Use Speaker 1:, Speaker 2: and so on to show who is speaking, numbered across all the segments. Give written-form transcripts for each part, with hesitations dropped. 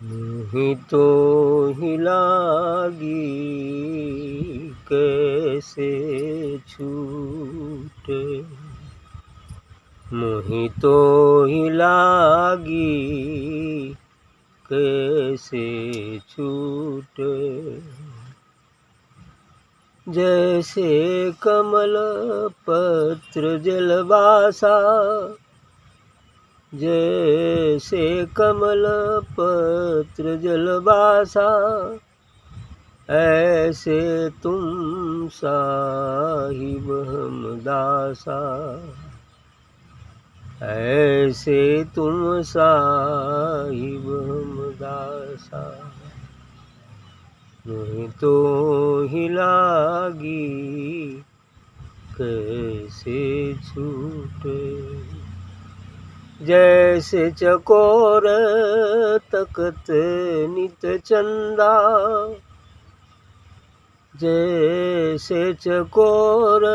Speaker 1: ही तो ही लागी कैसे छूटे, मोहि तो ही लागी कैसे छूटे। जैसे कमल पत्र जलवासा, जैसे कमल पत्र जलवासा, ऐसे तुम साहिब हमदासा, ऐसे तुम साहिब हमदासा। मोहि तो ही लागी कैसे छूटे। जैसे चकोर तकत नित चंदा, जैसे चकोर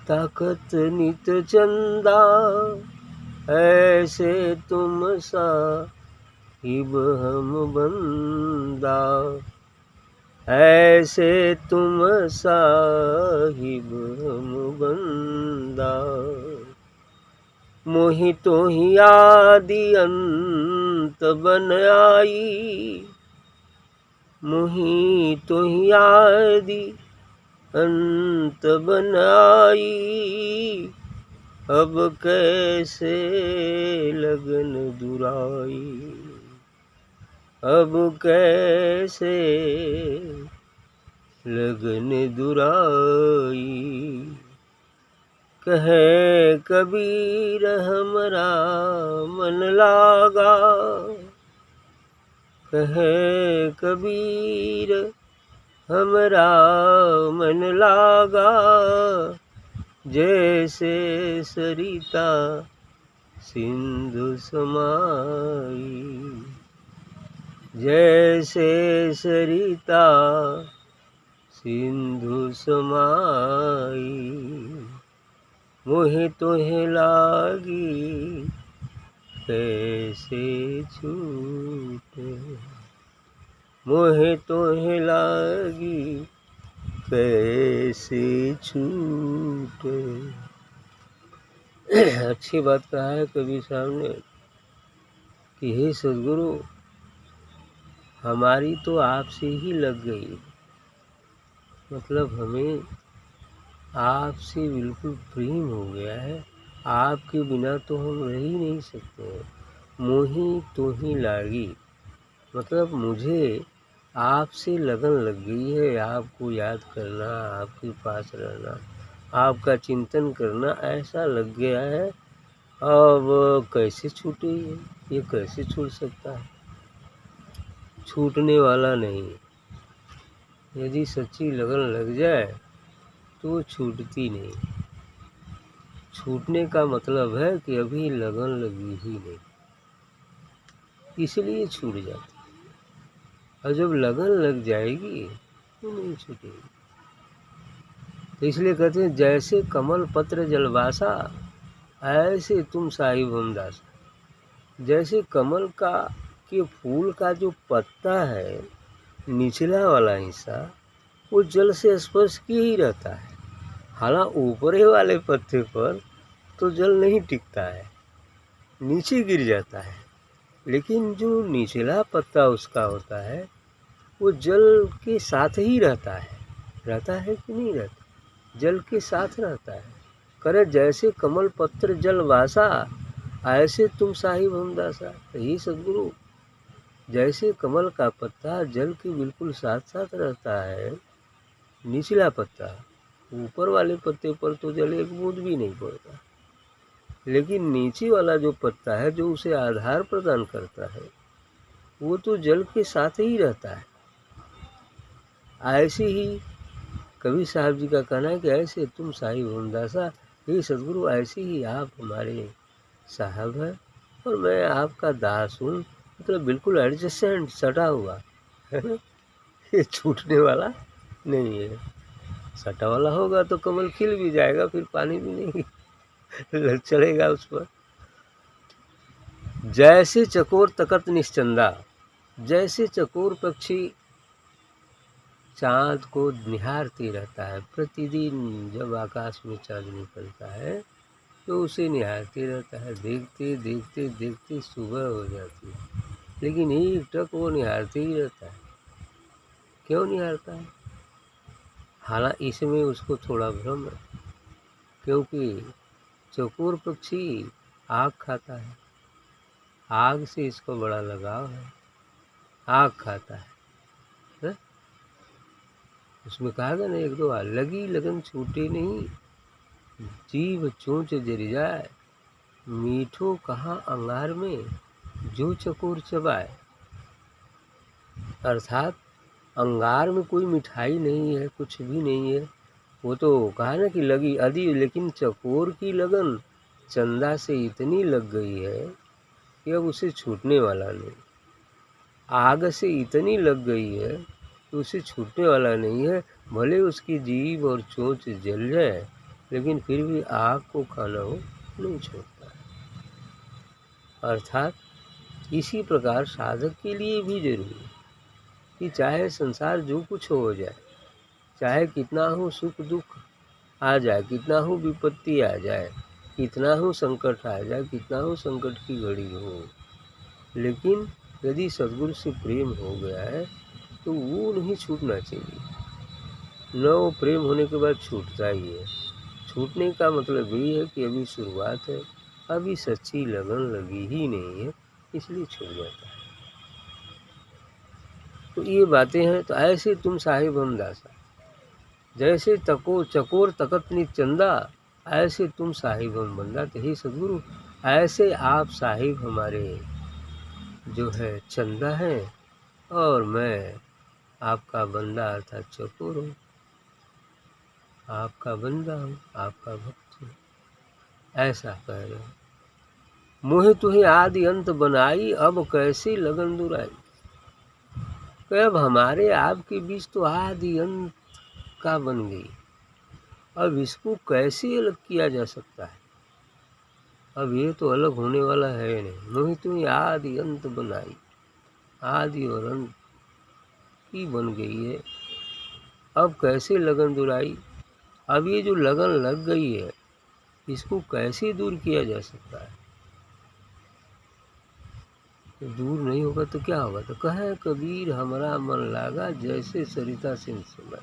Speaker 1: तकत नित चंदा, ऐसे तुम साहिब हम बंदा, ऐसे तुम साहिब हम बंदा। मोहि तो ही आदि अंत बन आई, मोहि तो ही आदि अंत बन आई, अब कैसे लगन दुराई, अब कैसे लगन दुराई। कहे कबीर हमरा मन लागा, कहे कबीर हमरा मन लागा, जैसे सरिता सिंधु समाई, जैसे सरिता सिंधु समाई। मोहि तोहि लागी कैसे छूटे, मोहि तोहि लागी कैसे छूटे। अच्छी बात कहा है कबीर साहब ने कि हे सद्गुरु, हमारी तो आपसे ही लग गई, मतलब हमें आपसे बिल्कुल प्रेम हो गया है, आपके बिना तो हम रह ही नहीं सकते हैं। मोहि तोहि लागी, मतलब मुझे आपसे लगन लग गई है, आपको याद करना, आपके पास रहना, आपका चिंतन करना ऐसा लग गया है। अब कैसे छूटे ये कैसे छूट सकता है? छूटने वाला नहीं। यदि सच्ची लगन लग जाए तो वो छूटती नहीं। छूटने का मतलब है कि अभी लगन लगी ही नहीं, इसलिए छूट जाती। और जब लगन लग जाएगी तो नहीं छूटेगी। तो इसलिए कहते हैं जैसे कमल पत्र जलवासा, ऐसे तुम साहिब हमदासा। जैसे कमल का के फूल का जो पत्ता है, निचला वाला हिस्सा, वो जल से स्पर्श किए ही रहता है। हालांकि ऊपरे वाले पत्ते पर तो जल नहीं टिकता है, नीचे गिर जाता है, लेकिन जो निचला पत्ता उसका होता है वो जल के साथ ही रहता है कि नहीं रहता? जल के साथ रहता है। करे जैसे कमल पत्र जल वासा, ऐसे तुम साहिब हमदासा। यही सद्गुरु, जैसे कमल का पत्ता जल के बिल्कुल साथ साथ रहता है, निचला पत्ता, ऊपर वाले पत्ते पर तो जल एक बूंद भी नहीं पड़ता, लेकिन नीचे वाला जो पत्ता है जो उसे आधार प्रदान करता है, वो तो जल के साथ ही रहता है। ऐसे ही कबीर साहब जी का कहना है कि ऐसे तुम साहिब हमदासा, हे सद्गुरु, ऐसे ही आप हमारे साहब हैं और मैं आपका दास हूँ, मतलब बिल्कुल एडजस्टेंट सटा हुआ है। ये छूटने वाला नहीं है। सटा वाला होगा तो कमल खिल भी जाएगा, फिर पानी भी नहीं चढ़ेगा उस पर। जैसे चकोर तकत निश्चंदा, जैसे चकोर पक्षी चाँद को निहारते रहता है, प्रतिदिन जब आकाश में चाँद निकलता है तो उसे निहारते रहता है, देखते देखते देखते सुबह हो जाती है, लेकिन एक टक वो निहारते ही रहता है। क्यों निहारता है? हालांकि इसमें उसको थोड़ा भ्रम है, क्योंकि चकोर पक्षी आग खाता है, आग से इसको बड़ा लगाव है, आग खाता है? उसमें कहा गया ना एक दो बार, लगी लगन छूटे नहीं, जीव चोंच जर जाए, मीठो कहाँ अंगार में, जो चकोर चबाए। अर्थात अंगार में कोई मिठाई नहीं है, कुछ भी नहीं है, वो तो कहा ना कि लगी अधी, लेकिन चकोर की लगन चंदा से इतनी लग गई है कि अब उसे छूटने वाला नहीं। आग से इतनी लग गई है कि उसे छूटने वाला नहीं है, भले उसकी जीभ और चोंच जल जाए, लेकिन फिर भी आग को खाना हो नहीं छोड़ता है। अर्थात इसी प्रकार साधक के लिए भी जरूरी है कि चाहे संसार जो कुछ हो जाए, चाहे कितना हो सुख दुख आ जाए, कितना हो विपत्ति आ जाए, कितना हो संकट आ जाए, कितना हो संकट की घड़ी हो, लेकिन यदि सद्गुरु से प्रेम हो गया है तो वो नहीं छूटना चाहिए। न वो प्रेम होने के बाद छूटता ही है। छूटने का मतलब यही है कि अभी शुरुआत है, अभी सच्ची लगन लगी ही नहीं है, इसलिए छूट जाता है। तो ये बातें हैं। तो ऐसे तुम साहिब हम दासा, जैसे चकोर तकत नि चंदा, ऐसे तुम साहिब हम बंदा। तो हे सद्गुरु, ऐसे आप साहिब हमारे जो है चंदा है, और मैं आपका बंदा अर्थात चकोर हूँ, आपका बंदा हूँ, आपका भक्त हूँ, ऐसा कह रहे हो। मोहे तुहे आदि अंत बनाई, अब कैसे लगन दुराई। कि अब हमारे आपके बीच तो आदि अंत का बन गई, अब इसको कैसे अलग किया जा सकता है। अब ये तो अलग होने वाला है नहीं। मोहि तुही आदि अंत बनाई, आदि और अंत की बन गई है, अब कैसे लगन दुराई। अब ये जो लगन लग गई है, इसको कैसे दूर किया जा सकता है। तो दूर नहीं होगा तो क्या होगा। तो कहे कबीर हमारा मन लागा, जैसे सरिता सिंह समय।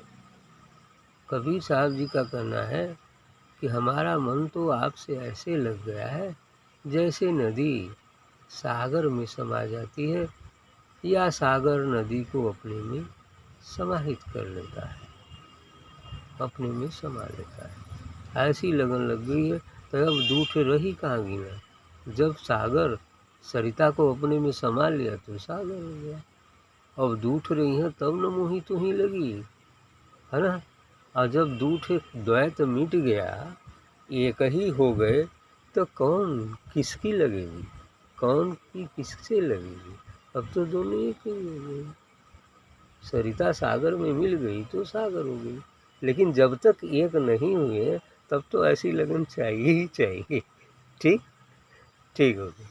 Speaker 1: कबीर साहब जी का कहना है कि हमारा मन तो आपसे ऐसे लग गया है जैसे नदी सागर में समा जाती है, या सागर नदी को अपने में समाहित कर लेता है, अपने में समा लेता है। ऐसी लगन लग गई है। तो अब दूठ रही कहाँ गिना। जब सागर सरिता को अपने में समा लिया तो सागर हो गया। अब दूठ रही है तब न मोही तुही लगी, है ना। और जब दूठ द्वैत मिट गया, एक ही हो गए, तो कौन किसकी लगेगी, कौन की किससे लगेगी। अब तो दोनों एक ही हो गए। सरिता सागर में मिल गई तो सागर हो गई, लेकिन जब तक एक नहीं हुए तब तो ऐसी लगन चाहिए ही चाहिए। ठीक ठीक हो गई।